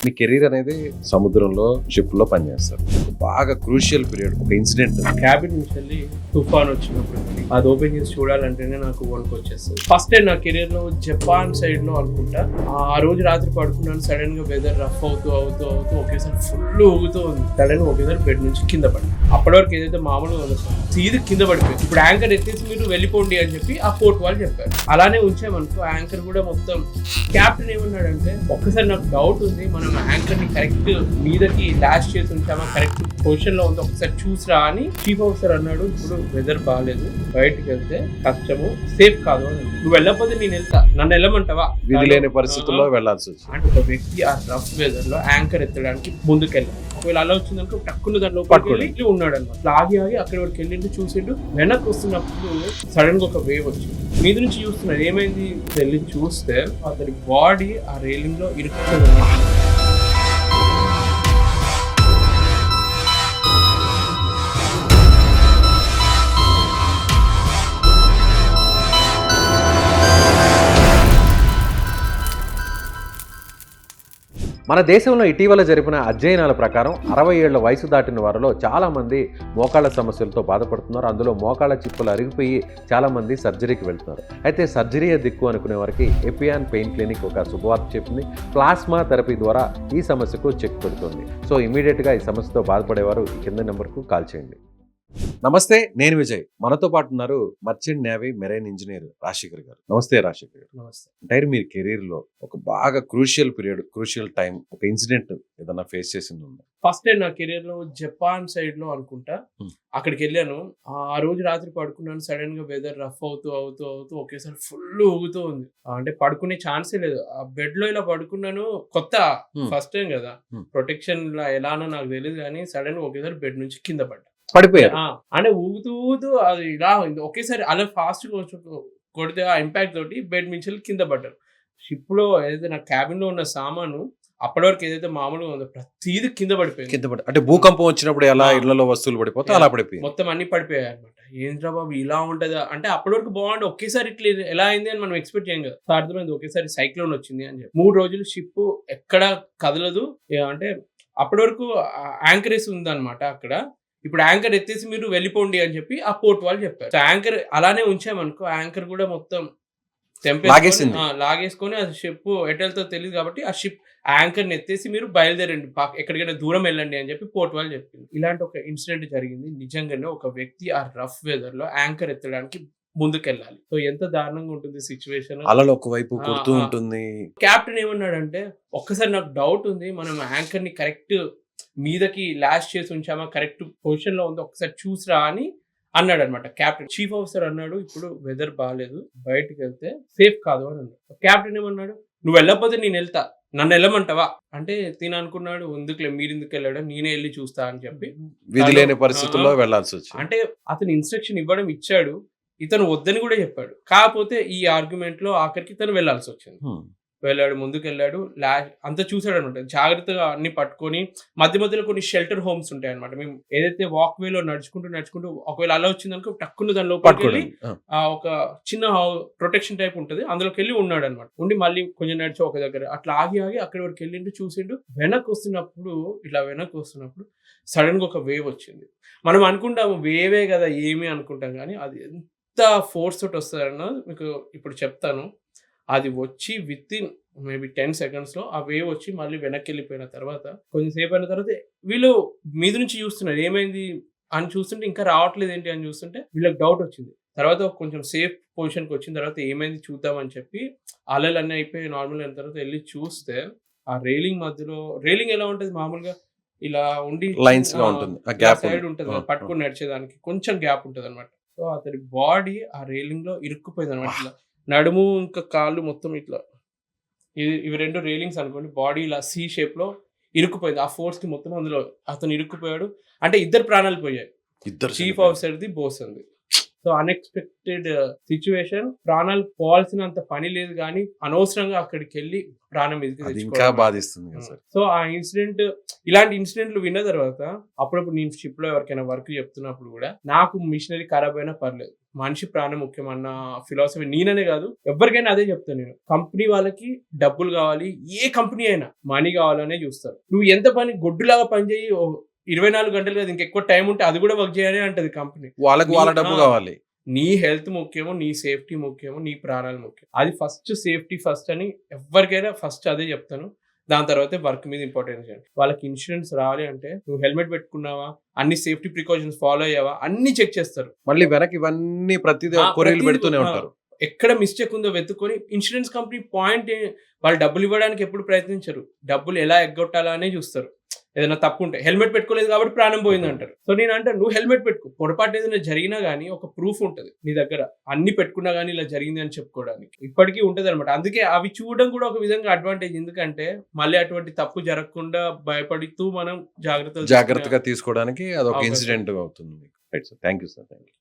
మీ career అనేది సముద్రంలో ship లో పనిచేస్తారు. బాగా క్రూషియల్ పీరియడ్, ఒక ఇన్సిడెంట్. క్యాబిన్ నుంచి వెళ్ళి తుఫాన్ వచ్చినప్పుడు అది ఓపెన్ చేసి చూడాలంటేనే నాకు వణుకు వచ్చేస్తుంది. ఫస్ట్ టైం నా కెరీర్ లో జపాన్ సైడ్ లో అనుకుంటా ఆ రోజు రాత్రి పడుకున్నాను. సడన్ గా వెదర్ రఫ్ అవుతూ ఒకేసారి ఫుల్ ఊగుతూ ఉంది. సడన్ గా ఒకేసారి బెడ్ నుంచి కింద పడి అప్పటి వరకు ఏదైతే మామూలుగా ఉందో సీది కింద పడిపోయింది. ఇప్పుడు యాంకర్ ఎత్తేసి మీరు వెళ్ళిపోండి అని చెప్పి ఆ పోర్ట్ వాళ్ళు చెప్పారు. అలానే ఉంచామనుకో యాంకర్ కూడా మొత్తం. క్యాప్టెన్ ఏమన్నాడంటే ఒక్కసారి నాకు డౌట్ ఉంది, మనం యాంకర్ ని కరెక్ట్ మీదకి ల్యాష్ చేసి ఉంచామా, కరెక్ట్ పొజిషన్ లో ఉందో ఒకసారి చూసిరా అని చీఫ్ ఆఫీసర్ అన్నాడు. ఇప్పుడు వెదర్ బాగాలేదు, బయటకు వెళ్తే కష్టము, సేఫ్ కాదు అని. నువ్వు వెళ్ళకపోతే నేను వెళ్తా, నన్ను వెళ్ళమంటావా? విధి లేని పరిస్థితుల్లో వెళ్లాల్సి వచ్చింది. అంటే ఒక వ్యక్తి ఆ రఫ్ వెదర్ లో యాంకర్ ఎత్తడానికి ముందుకెళ్ళాలి. ఒకవేళ అలా వచ్చిందనుకో టక్కున దాంట్లో పట్టుకెళ్ళి ఉన్నాడు అనమాట. ఆగి అక్కడి వరకు వెళ్ళిండు, చూసిండు. వెనక్కి వస్తున్నప్పుడు సడన్ గా ఒక వేవ్ వచ్చింది. మీద నుంచి చూస్తున్నారు ఏమైంది వెళ్ళి చూస్తే అతని బాడీ ఆ రైలింగ్ లో ఇరుక్కుపోయింది. మన దేశంలో ఇటీవల జరిపిన అధ్యయనాల ప్రకారం 60 ఏళ్ల వయసు దాటిన వారిలో చాలామంది మోకాళ్ళ సమస్యలతో బాధపడుతున్నారు. అందులో మోకాళ్ళ చిప్పులు అరిగిపోయి చాలామంది సర్జరీకి వెళ్తున్నారు. అయితే సర్జరీయే దిక్కు అనుకునే వారికి ఎపియాన్ పెయిన్ క్లినిక్ ఒక శుభవార్త చెప్పింది. ప్లాస్మా థెరపీ ద్వారా ఈ సమస్యకు చెక్ పెడుతుంది. సో ఇమీడియట్గా ఈ సమస్యతో బాధపడేవారు ఈ కింద నెంబర్కు కాల్ చేయండి. నమస్తే, నేను విజయ్. మనతో పాటు ఉన్నారు merchant navy marine engineer Rajasekhar గారు. నమస్తే రాజశేఖర్ గారు. నమస్తే. అంటే మీరు కెరీర్ లో ఒక బాగా క్రూషియల్ పీరియడ్, క్రూషియల్ టైం, ఒక ఇన్సిడెంట్ ఏదన్నా ఫేస్ చేసింది ఉందా? ఫస్ట్ టైం నా కెరీర్ లో జపాన్ సైడ్ లో అనుకుంటా అక్కడికి వెళ్ళాను. ఆ రోజు రాత్రి పడుకున్నాను. సడన్ గా వెదర్ రఫ్ అవుతూ ఒకేసారి ఫుల్ ఊగుతూ ఉంది. అంటే పడుకునే ఛాన్సే లేదు. ఆ బెడ్ లో ఇలా పడుకున్నాను. కొత్త ఫస్ట్ టైం కదా, ప్రొటెక్షన్ ఎలానో నాకు తెలియదు కానీ సడన్ గా ఒకేసారి బెడ్ నుంచి కింద పడిపోయారు. అంటే ఊగుతూ అది ఇలా ఒకేసారి అలా ఫాస్ట్ కొడితే ఆ ఇంపాక్ట్ తోటి బెడ్ నుంచి కింద పడ్డారు. షిప్ లో ఏదైతే నా క్యాబిన్ లో ఉన్న సామాను అప్పటి వరకు ఏదైతే మామూలుగా ఉందో ప్రతిదీ కింద పడిపోయింది. అంటే భూకంపం వచ్చినప్పుడు ఎలా ఇళ్లలో వస్తువులు పడిపోతే అలా పడిపోయింది. మొత్తం అన్ని పడిపోయాయి అనమాట. ఏంద్రా బాబు ఇలా ఉంటదా అంటే అప్పటి వరకు బాగుండే, ఒకేసారి ఇట్లా ఎలా అయింది అని మనం ఎక్స్పెక్ట్ చేయం కదా. అర్థమైంది ఒకేసారి సైక్లోన్ వచ్చింది అని చెప్పి 3 రోజులు షిప్ ఎక్కడ కదలదు. అంటే అప్పటి వరకు యాంకరేజ్ ఉందన్నమాట అక్కడ. ఇప్పుడు యాంకర్ ఎత్తేసి మీరు వెళ్ళిపోండి అని చెప్పి ఆ పోర్ట్ వాళ్ళు చెప్పారు. యాంకర్ అలానే ఉంచామనుకో యాంకర్ కూడా మొత్తం లాగేసుకొని ఆ షిప్ ఎటెల్తో తెలియదు కాబట్టి ఆ షిప్ యాంకర్ ని ఎత్తేసి మీరు బయలుదేరండి, ఎక్కడికైనా దూరం వెళ్ళండి అని చెప్పి పోర్ట్ వాళ్ళు చెప్పింది. ఇలాంటి ఒక ఇన్సిడెంట్ జరిగింది. నిజంగానే ఒక వ్యక్తి ఆ రఫ్ వెదర్ లో యాంకర్ ఎత్తడానికి ముందుకెళ్ళాలి. సో ఎంత దారుణంగా ఉంటుంది సిచ్యువేషన్. అలలో ఒకవైపు కొడుతూ ఉంటుంది. క్యాప్టెన్ ఏమన్నాడంటే ఒక్కసారి నాకు డౌట్ ఉంది, మనం యాంకర్ ని కరెక్ట్ మీదకి ల్యాష్ చేసి ఉంచామా, కరెక్ట్ పొజిషన్ లో ఉందో ఒకసారి చూసిరా అని అన్నాడు అనమాట క్యాప్టెన్. చీఫ్ ఆఫీసర్ అన్నాడు ఇప్పుడు వెదర్ బాగాలేదు, బయటకు వెళ్తే సేఫ్ కాదు అని అన్నాడు. క్యాప్టెన్ ఏమన్నాడు, నువ్వు వెళ్ళకపోతే నేను వెళ్తా, నన్ను వెళ్ళమంటావా అంటే తిని అనుకున్నాడు, ఎందుకులే మీరు ఎందుకు వెళ్ళాడు, నేనే వెళ్ళి చూస్తా అని చెప్పి విధి లేని పరిస్థితుల్లో వెళ్లాల్సి వచ్చింది. అంటే అతను ఇన్స్ట్రక్షన్ ఇచ్చాడు, ఇతను వద్దని కూడా చెప్పాడు. కాకపోతే ఈ ఆర్గ్యుమెంట్ లో ఆఖరికి ఇతను వెళ్లాల్సి వచ్చింది. వెళ్ళాడు, ముందుకు వెళ్ళాడు, అంతా చూసాడు అనమాట. జాగ్రత్తగా అన్ని పట్టుకొని మధ్యలో కొన్ని షెల్టర్ హోమ్స్ ఉంటాయి అనమాట. మేము ఏదైతే వాక్ వేలో నడుచుకుంటూ ఒకవేళ అలా వచ్చిందనుకో టక్కున దాని లోపలికి వెళ్ళి ఒక చిన్న ప్రొటెక్షన్ టైప్ ఉంటుంది, అందులోకి వెళ్ళి ఉన్నాడు అనమాట. ఉండి మళ్ళీ కొంచెం నడిచి ఒక దగ్గర అట్లా ఆగి అక్కడి వరకు వెళ్ళిండు, చూసిండు. వెనక్కి వస్తున్నప్పుడు సడన్ గా ఒక వేవ్ వచ్చింది. మనం అనుకుంటాము వేవే కదా ఏమి అనుకుంటాం, కానీ అది ఎంత ఫోర్స్ తోటి వస్తుందన్నది మీకు ఇప్పుడు చెప్తాను. అది వచ్చి విత్ ఇన్ మేబీ 10 seconds లో ఆ వేవ్ వచ్చి మళ్ళీ వెనక్కి వెళ్ళిపోయిన తర్వాత కొంచెం సేపు అయిన తర్వాత వీళ్ళు మీద నుంచి చూస్తున్నారు ఏమైంది అని చూస్తుంటే ఇంకా రావట్లేదు ఏంటి అని చూస్తుంటే వీళ్ళకి డౌట్ వచ్చింది. తర్వాత కొంచెం సేఫ్ పొజిషన్కి వచ్చిన తర్వాత ఏమైంది చూద్దామని చెప్పి అలలు అన్నీ అయిపోయి నార్మల్ అయిన తర్వాత వెళ్ళి చూస్తే ఆ రైలింగ్ మధ్యలో, రైలింగ్ ఎలా ఉంటుంది మామూలుగా ఇలా ఉండి లైన్స్ గా ఉంటుంది, సైడ్ ఉంటుంది పట్టుకొని నడిచేదానికి కొంచెం గ్యాప్ ఉంటుంది అనమాట. సో అతని బాడీ ఆ రైలింగ్ లో ఇరుక్కుపోయింది అనమాట. నడుము ఇంకా కాళ్ళు మొత్తం ఇట్లా ఇవి 2 రైలింగ్స్ అనుకోండి, బాడీ ఇలా సి షేప్ లో ఇరుక్కుపోయింది. ఆ ఫోర్స్ కి మొత్తం అందులో అతను ఇరుక్కుపోయాడు. అంటే 2 ప్రాణాలు పోయాయి, చీఫ్ ఆఫీసర్ ది, బోస్ అంది. సో అన్ఎక్స్పెక్టెడ్ సిచ్యువేషన్, ప్రాణాలు పోవాల్సినంత పని లేదు కానీ అనవసరంగా అక్కడికి వెళ్ళి ప్రాణం మీదకి అది ఇంకా తెచ్చుకోవడం. బాధిస్తుంది కదా సార్. సో ఆ ఇన్సిడెంట్, ఇలాంటి ఇన్సిడెంట్లు విన్న తర్వాత అప్పుడప్పుడు నేను షిప్ లో ఎవరికైనా వర్క్ చెప్తున్నప్పుడు కూడా నాకు మిషనరీ ఖరాబ్ అయినా పర్లేదు, మనిషి ప్రాణం ముఖ్యం అన్న ఫిలాసఫీ నేననే కాదు ఎవరికైనా అదే చెప్తాను నేను. కంపెనీ వాళ్ళకి డబ్బులు కావాలి, ఏ కంపెనీ అయినా మనీ కావాలనే చూస్తారు. నువ్వు ఎంత పని గొడ్డులాగా పనిచేయి, 24 గంటలు కదా, ఇంకెక్కువ టైం ఉంటే అది కూడా వర్క్ చేయాలి అంటది కంపెనీ. వాళ్ళకి వాళ్ళ డబ్బు కావాలి. నీ హెల్త్ ముఖ్యము, నీ సేఫ్టీ ముఖ్యము, నీ ప్రాణాలు ముఖ్యం. అది ఫస్ట్, సేఫ్టీ ఫస్ట్ అని ఎవరికైనా ఫస్ట్ అదే చెప్తాను. దాని తర్వాతే వర్క్ మీద ఇంపార్టెన్స్ చేయండి. వాళ్ళకి ఇన్సూరెన్స్ రావాలి అంటే నువ్వు హెల్మెట్ పెట్టుకున్నావా, అన్ని సేఫ్టీ ప్రికాషన్స్ ఫాలో అయ్యావా, అన్ని చెక్ చేస్తారు. మళ్ళీ వెనక్కి ఇవన్నీ ప్రతిదీ కొరియలు పెడుతూనే ఉంటారు. ఎక్కడ మిస్టేక్ ఉందో వెతుక్కొని, ఇన్సూరెన్స్ కంపెనీ పాయింట్ వాళ్ళు డబ్బులు ఇవ్వడానికి ఎప్పుడు ప్రయత్నించరు, డబ్బులు ఎలా ఎగ్గొట్టాలా అనే చూస్తారు. ఏదైనా తప్పు ఉంటే హెల్మెట్ పెట్టుకోలేదు కాబట్టి ప్రాణం పోయింది అంటారు. సో నేను అంటే నువ్వు హెల్మెట్ పెట్టుకో, పొరపాటు ఏదైనా జరిగినా గానీ ఒక ప్రూఫ్ ఉంటది నీ దగ్గర, అన్ని పెట్టుకున్నా గానీ ఇలా జరిగింది అని చెప్పుకోవడానికి ఇప్పటికీ ఉంటది అనమాట. అందుకే అవి చూడడం కూడా ఒక విధంగా అడ్వాంటేజ్, ఎందుకంటే మళ్ళీ అటువంటి తప్పు జరగకుండా భయపడుతూ మనం జాగ్రత్తగా తీసుకోవడానికి అదొక అవకాశం. ఇన్సిడెంట్ అవుతుంది మీకు. Right sir, thank you sir, thank you.